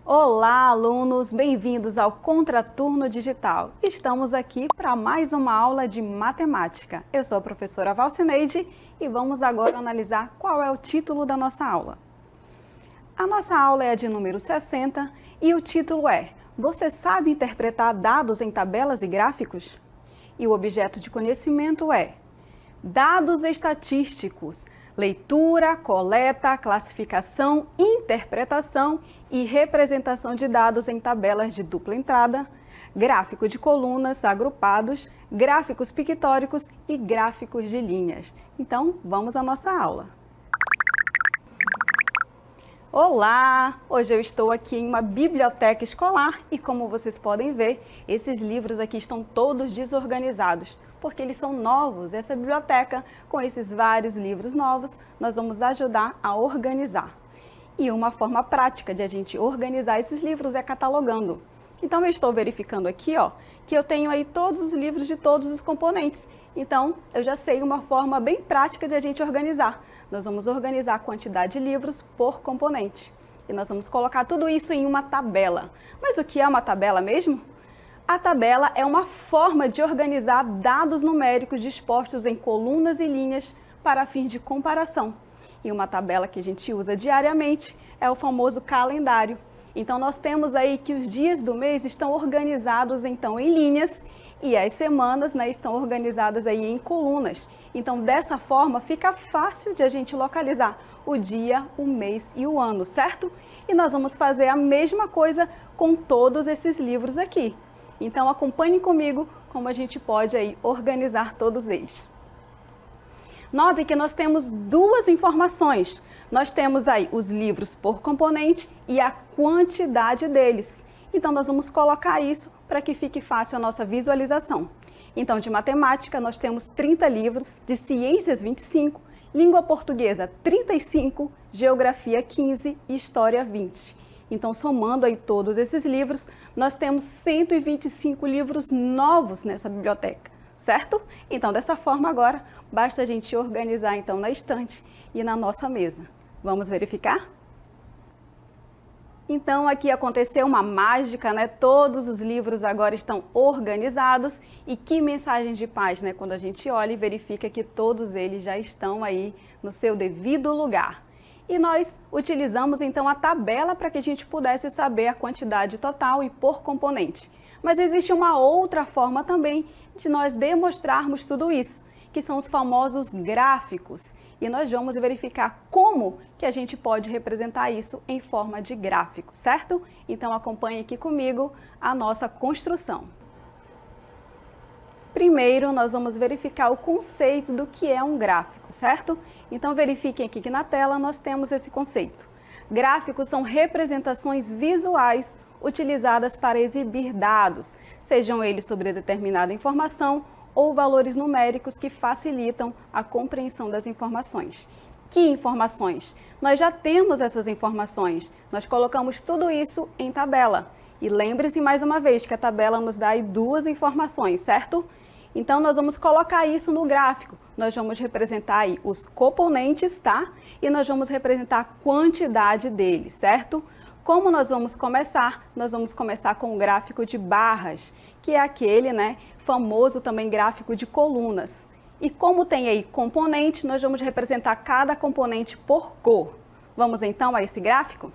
Olá, alunos! Bem-vindos ao Contraturno Digital. Estamos aqui para mais uma aula de matemática. Eu sou a professora Valcineide e vamos agora analisar qual é o título da nossa aula. A nossa aula é a de número 60 e o título é: Você sabe interpretar dados em tabelas e gráficos? E o objeto de conhecimento é dados estatísticos. Leitura, coleta, classificação, interpretação e representação de dados em tabelas de dupla entrada, gráfico de colunas agrupados, gráficos pictóricos e gráficos de linhas. Então, vamos à nossa aula. Olá! Hoje eu estou aqui em uma biblioteca escolar e, como vocês podem ver, esses livros aqui estão todos desorganizados, porque eles são novos. Essa biblioteca, com esses vários livros novos, nós vamos ajudar a organizar. E uma forma prática de a gente organizar esses livros é catalogando. Então, eu estou verificando aqui, que eu tenho aí todos os livros de todos os componentes. Então, eu já sei uma forma bem prática de a gente organizar. Nós vamos organizar a quantidade de livros por componente. E nós vamos colocar tudo isso em uma tabela. Mas o que é uma tabela mesmo? A tabela é uma forma de organizar dados numéricos dispostos em colunas e linhas para fins de comparação. E uma tabela que a gente usa diariamente é o famoso calendário. Então, nós temos aí que os dias do mês estão organizados então em linhas e as semanas, estão organizadas aí em colunas. Então, dessa forma, fica fácil de a gente localizar o dia, o mês e o ano, certo? E nós vamos fazer a mesma coisa com todos esses livros aqui. Então, acompanhem comigo como a gente pode aí organizar todos eles. Notem que nós temos duas informações. Nós temos aí os livros por componente e a quantidade deles. Então, nós vamos colocar isso para que fique fácil a nossa visualização. Então, de matemática, nós temos 30 livros, de ciências 25, língua portuguesa 35, geografia 15 e história 20. Então, somando aí todos esses livros, nós temos 125 livros novos nessa biblioteca, certo? Então, dessa forma agora, basta a gente organizar então na estante e na nossa mesa. Vamos verificar? Então, aqui aconteceu uma mágica, Todos os livros agora estão organizados e que mensagem de paz, Quando a gente olha e verifica que todos eles já estão aí no seu devido lugar. E nós utilizamos então a tabela para que a gente pudesse saber a quantidade total e por componente. Mas existe uma outra forma também de nós demonstrarmos tudo isso, que são os famosos gráficos. E nós vamos verificar como que a gente pode representar isso em forma de gráfico, certo? Então acompanhe aqui comigo a nossa construção. Primeiro, nós vamos verificar o conceito do que é um gráfico, certo? Então, verifiquem aqui que na tela nós temos esse conceito. Gráficos são representações visuais utilizadas para exibir dados, sejam eles sobre determinada informação ou valores numéricos que facilitam a compreensão das informações. Que informações? Nós já temos essas informações, nós colocamos tudo isso em tabela. E lembre-se mais uma vez que a tabela nos dá aí duas informações, certo? Então, nós vamos colocar isso no gráfico. Nós vamos representar aí os componentes, tá? E nós vamos representar a quantidade deles, certo? Como nós vamos começar? Nós vamos começar com o gráfico de barras, que é aquele, famoso também gráfico de colunas. E como tem aí componente, nós vamos representar cada componente por cor. Vamos então a esse gráfico?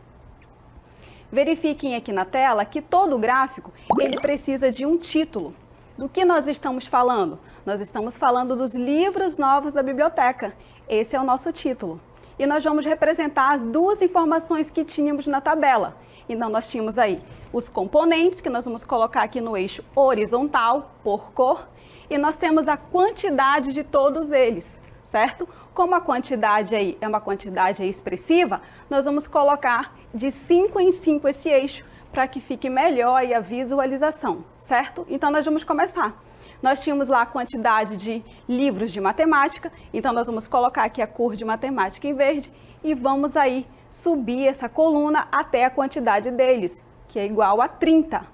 Verifiquem aqui na tela que todo gráfico, ele precisa de um título. Do que nós estamos falando? Nós estamos falando dos livros novos da biblioteca. Esse é o nosso título. E nós vamos representar as duas informações que tínhamos na tabela. Então, nós tínhamos aí os componentes, que nós vamos colocar aqui no eixo horizontal, por cor. E nós temos a quantidade de todos eles, certo? Como a quantidade aí é uma quantidade aí expressiva, nós vamos colocar de 5 em 5 esse eixo, para que fique melhor aí a visualização, certo? Então, nós vamos começar. Nós tínhamos lá a quantidade de livros de matemática, então nós vamos colocar aqui a cor de matemática em verde e vamos aí subir essa coluna até a quantidade deles, que é igual a 30.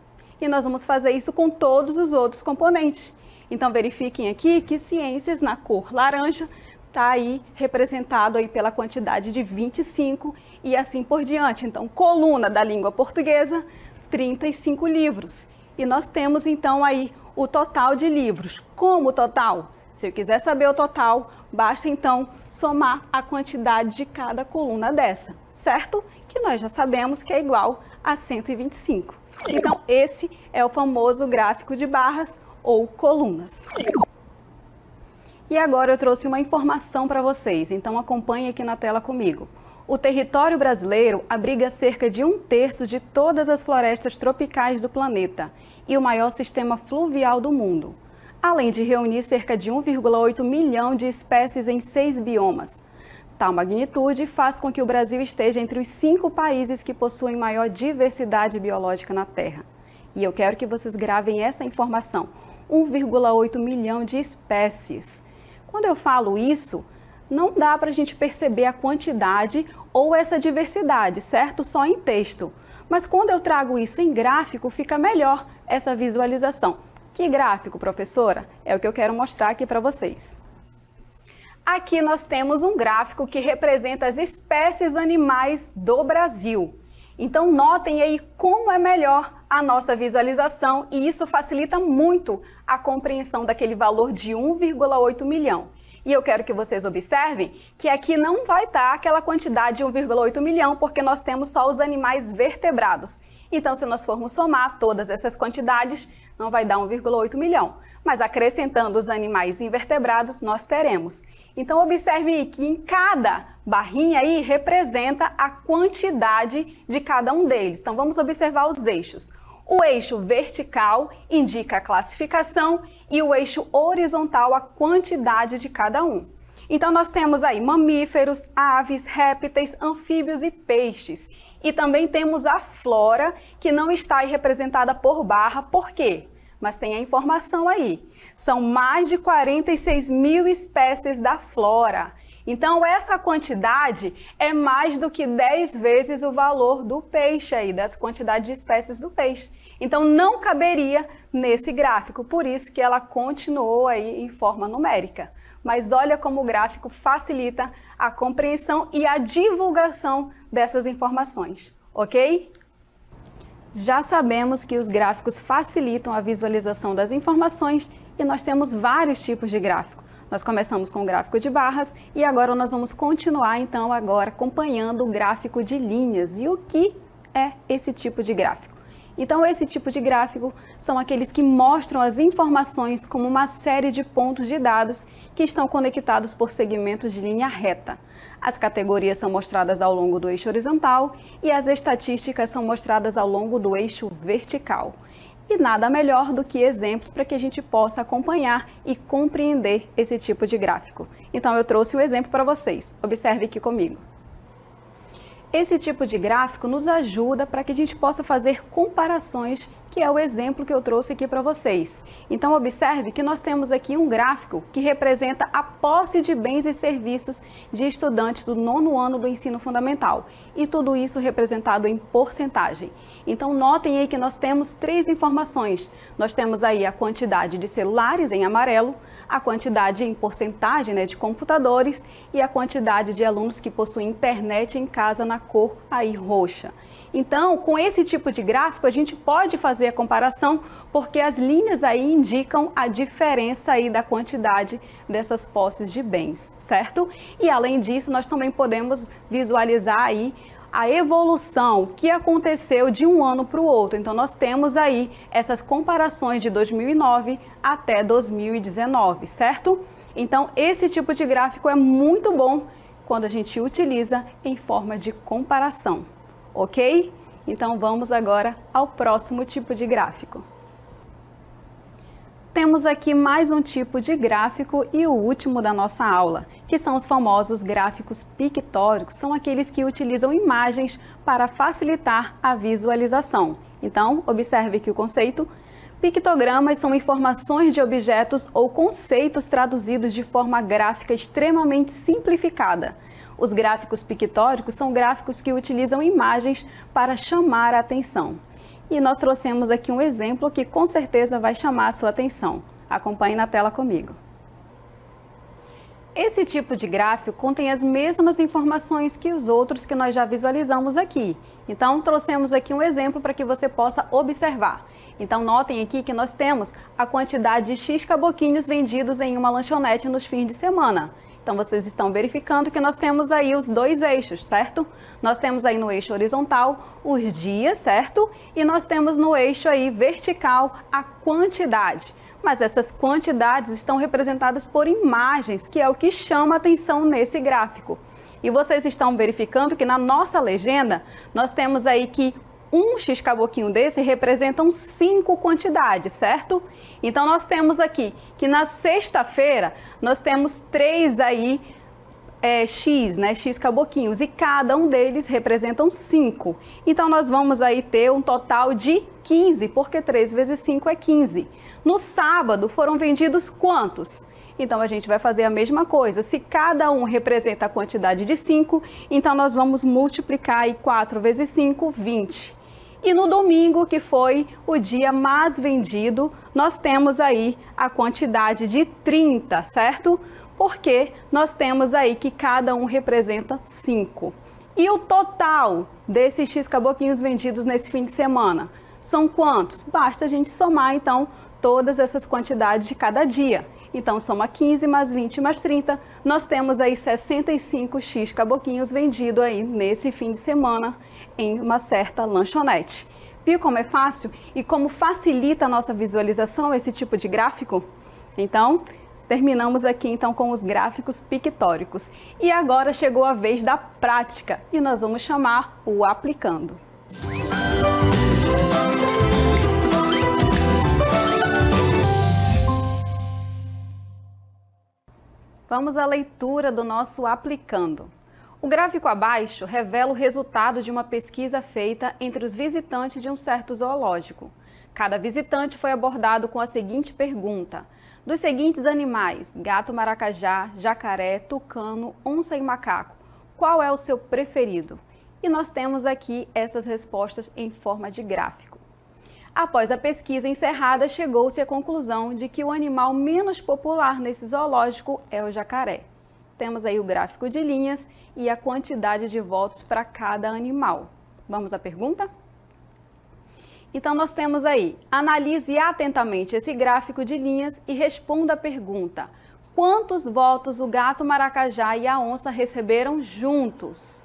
E nós vamos fazer isso com todos os outros componentes. Então, verifiquem aqui que ciências na cor laranja está aí representado aí pela quantidade de 25 e assim por diante. Então, coluna da língua portuguesa, 35 livros. E nós temos então aí o total de livros. Como total? Se eu quiser saber o total, basta então somar a quantidade de cada coluna dessa, certo? Que nós já sabemos que é igual a 125. Então, esse é o famoso gráfico de barras ou colunas. E agora eu trouxe uma informação para vocês, então acompanhe aqui na tela comigo. O território brasileiro abriga cerca de 1/3 de todas as florestas tropicais do planeta e o maior sistema fluvial do mundo, além de reunir cerca de 1,8 milhão de espécies em 6 biomas. Tal magnitude faz com que o Brasil esteja entre os 5 países que possuem maior diversidade biológica na Terra. E eu quero que vocês gravem essa informação, 1,8 milhão de espécies. Quando eu falo isso, não dá para a gente perceber a quantidade ou essa diversidade, certo? Só em texto. Mas quando eu trago isso em gráfico, fica melhor essa visualização. Que gráfico, professora? É o que eu quero mostrar aqui para vocês. Aqui nós temos um gráfico que representa as espécies animais do Brasil. Então notem aí como é melhor a nossa visualização e isso facilita muito a compreensão daquele valor de 1,8 milhão. E eu quero que vocês observem que aqui não vai estar aquela quantidade de 1,8 milhão, porque nós temos só os animais vertebrados. Então, se nós formos somar todas essas quantidades, não vai dar 1,8 milhão. Mas acrescentando os animais invertebrados, nós teremos. Então, observe que em cada barrinha aí representa a quantidade de cada um deles. Então, vamos observar os eixos. O eixo vertical indica a classificação e o eixo horizontal a quantidade de cada um. Então, nós temos aí mamíferos, aves, répteis, anfíbios e peixes. E também temos a flora, que não está aí representada por barra. Por quê? Mas tem a informação aí. São mais de 46 mil espécies da flora. Então, essa quantidade é mais do que 10 vezes o valor do peixe aí, das quantidades de espécies do peixe. Então, não caberia nesse gráfico, por isso que ela continuou aí em forma numérica. Mas olha como o gráfico facilita a compreensão e a divulgação dessas informações, ok? Já sabemos que os gráficos facilitam a visualização das informações e nós temos vários tipos de gráfico. Nós começamos com o gráfico de barras e agora nós vamos continuar então agora acompanhando o gráfico de linhas. E o que é esse tipo de gráfico? Então esse tipo de gráfico são aqueles que mostram as informações como uma série de pontos de dados que estão conectados por segmentos de linha reta. As categorias são mostradas ao longo do eixo horizontal e as estatísticas são mostradas ao longo do eixo vertical. E nada melhor do que exemplos para que a gente possa acompanhar e compreender esse tipo de gráfico. Então eu trouxe um exemplo para vocês. Observe aqui comigo. Esse tipo de gráfico nos ajuda para que a gente possa fazer comparações, que é o exemplo que eu trouxe aqui para vocês. Então observe que nós temos aqui um gráfico que representa a posse de bens e serviços de estudantes do 9º ano do ensino fundamental. E tudo isso representado em porcentagem. Então notem aí que nós temos 3 informações. Nós temos aí a quantidade de celulares em amarelo, a quantidade em porcentagem de computadores e a quantidade de alunos que possuem internet em casa na cor aí roxa. Então, com esse tipo de gráfico, a gente pode fazer a comparação porque as linhas aí indicam a diferença aí da quantidade dessas posses de bens, certo? E além disso, nós também podemos visualizar aí a evolução que aconteceu de um ano para o outro. Então, nós temos aí essas comparações de 2009 até 2019, certo? Então, esse tipo de gráfico é muito bom quando a gente utiliza em forma de comparação, ok? Então, vamos agora ao próximo tipo de gráfico. Temos aqui mais um tipo de gráfico e o último da nossa aula, que são os famosos gráficos pictóricos, são aqueles que utilizam imagens para facilitar a visualização. Então, observe aqui o conceito. Pictogramas são informações de objetos ou conceitos traduzidos de forma gráfica extremamente simplificada. Os gráficos pictóricos são gráficos que utilizam imagens para chamar a atenção. E nós trouxemos aqui um exemplo que com certeza vai chamar a sua atenção. Acompanhe na tela comigo. Esse tipo de gráfico contém as mesmas informações que os outros que nós já visualizamos aqui. Então, trouxemos aqui um exemplo para que você possa observar. Então, notem aqui que nós temos a quantidade de X caboquinhos vendidos em uma lanchonete nos fins de semana. Então, vocês estão verificando que nós temos aí os dois eixos, certo? Nós temos aí no eixo horizontal os dias, certo? E nós temos no eixo aí vertical a quantidade. Mas essas quantidades estão representadas por imagens, que é o que chama a atenção nesse gráfico. E vocês estão verificando que na nossa legenda, nós temos aí que um X caboquinho desse representam 5 quantidades, certo? Então, nós temos aqui que na sexta-feira, nós temos 3 aí, X, né? X caboquinhos, e cada um deles representam 5. Então, nós vamos aí ter um total de 15, porque 3 vezes 5 é 15. No sábado, foram vendidos quantos? Então, a gente vai fazer a mesma coisa. Se cada um representa a quantidade de 5, então nós vamos multiplicar aí 4 vezes 5, 20. E no domingo, que foi o dia mais vendido, nós temos aí a quantidade de 30, certo? Porque nós temos aí que cada um representa 5. E o total desses X caboquinhos vendidos nesse fim de semana são quantos? Basta a gente somar, então, todas essas quantidades de cada dia. Então, soma 15 mais 20 mais 30, nós temos aí 65 X caboquinhos vendidos aí nesse fim de semana em uma certa lanchonete. Viu como é fácil e como facilita a nossa visualização esse tipo de gráfico? Então, terminamos aqui então com os gráficos pictóricos. E agora chegou a vez da prática e nós vamos chamar o aplicando. Vamos à leitura do nosso aplicando. O gráfico abaixo revela o resultado de uma pesquisa feita entre os visitantes de um certo zoológico. Cada visitante foi abordado com a seguinte pergunta: dos seguintes animais, gato maracajá, jacaré, tucano, onça e macaco, qual é o seu preferido? E nós temos aqui essas respostas em forma de gráfico. Após a pesquisa encerrada, chegou-se à conclusão de que o animal menos popular nesse zoológico é o jacaré. Temos aí o gráfico de linhas e a quantidade de votos para cada animal. Vamos à pergunta? Então, nós temos aí, analise atentamente esse gráfico de linhas e responda a pergunta: quantos votos o gato maracajá e a onça receberam juntos?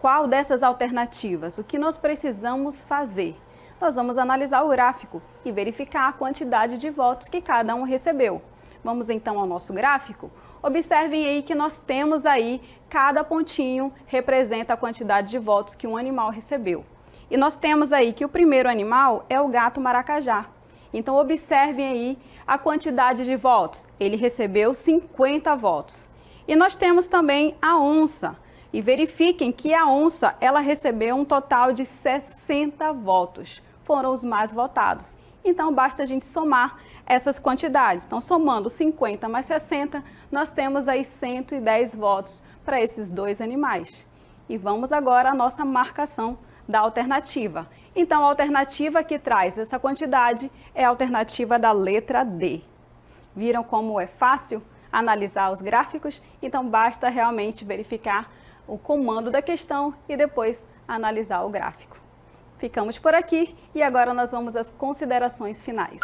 Qual dessas alternativas? O que nós precisamos fazer? Nós vamos analisar o gráfico e verificar a quantidade de votos que cada um recebeu. Vamos então ao nosso gráfico? Observem aí que nós temos aí, cada pontinho representa a quantidade de votos que um animal recebeu. E nós temos aí que o primeiro animal é o gato maracajá. Então, observem aí a quantidade de votos. Ele recebeu 50 votos. E nós temos também a onça. E verifiquem que a onça, ela recebeu um total de 60 votos. Foram os mais votados. Então, basta a gente somar essas quantidades. Então, somando 50 mais 60, nós temos aí 110 votos para esses dois animais. E vamos agora à nossa marcação da alternativa. Então, a alternativa que traz essa quantidade é a alternativa da letra D. Viram como é fácil analisar os gráficos? Então, basta realmente verificar o comando da questão e depois analisar o gráfico. Ficamos por aqui e agora nós vamos às considerações finais.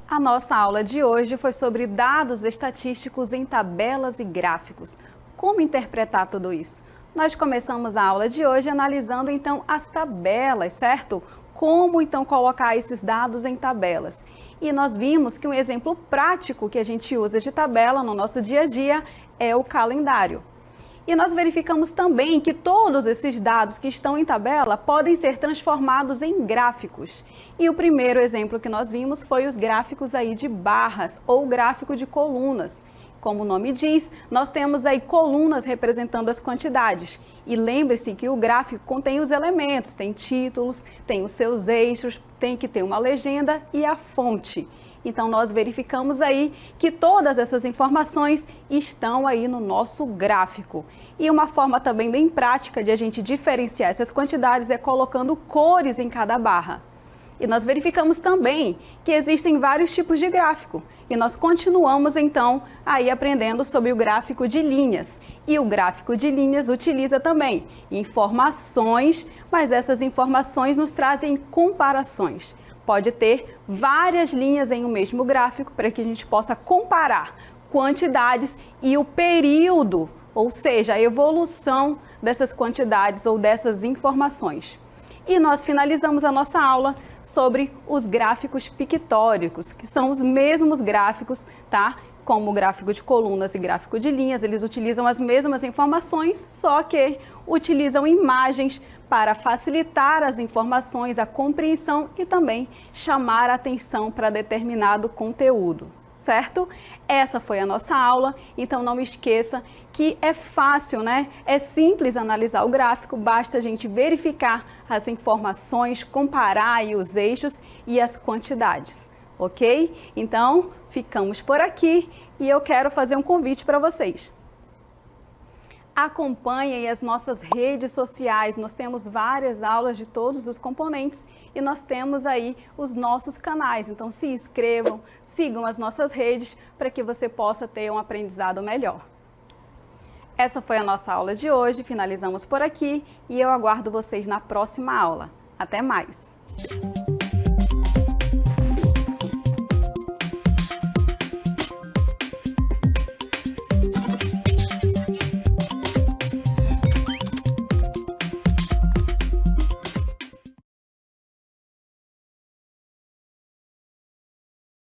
A nossa aula de hoje foi sobre dados estatísticos em tabelas e gráficos. Como interpretar tudo isso? Nós começamos a aula de hoje analisando então as tabelas, certo? Como então colocar esses dados em tabelas. E nós vimos que um exemplo prático que a gente usa de tabela no nosso dia a dia é o calendário. E nós verificamos também que todos esses dados que estão em tabela podem ser transformados em gráficos. E o primeiro exemplo que nós vimos foi os gráficos aí de barras ou gráfico de colunas. Como o nome diz, nós temos aí colunas representando as quantidades. E lembre-se que o gráfico contém os elementos, tem títulos, tem os seus eixos, tem que ter uma legenda e a fonte. Então nós verificamos aí que todas essas informações estão aí no nosso gráfico. E uma forma também bem prática de a gente diferenciar essas quantidades é colocando cores em cada barra. E nós verificamos também que existem vários tipos de gráfico. E nós continuamos então aí aprendendo sobre o gráfico de linhas. E o gráfico de linhas utiliza também informações, mas essas informações nos trazem comparações. Pode ter várias linhas em um mesmo gráfico para que a gente possa comparar quantidades e o período, ou seja, a evolução dessas quantidades ou dessas informações. E nós finalizamos a nossa aula sobre os gráficos pictóricos, que são os mesmos gráficos, tá? Como o gráfico de colunas e gráfico de linhas, eles utilizam as mesmas informações, só que utilizam imagens para facilitar as informações, a compreensão e também chamar a atenção para determinado conteúdo. Certo? Essa foi a nossa aula, então não esqueça que é fácil, né? É simples analisar o gráfico, basta a gente verificar as informações, comparar aí os eixos e as quantidades, ok? Então, ficamos por aqui e eu quero fazer um convite para vocês. Acompanhem as nossas redes sociais, nós temos várias aulas de todos os componentes e nós temos aí os nossos canais, então se inscrevam, sigam as nossas redes para que você possa ter um aprendizado melhor. Essa foi a nossa aula de hoje, finalizamos por aqui e eu aguardo vocês na próxima aula. Até mais!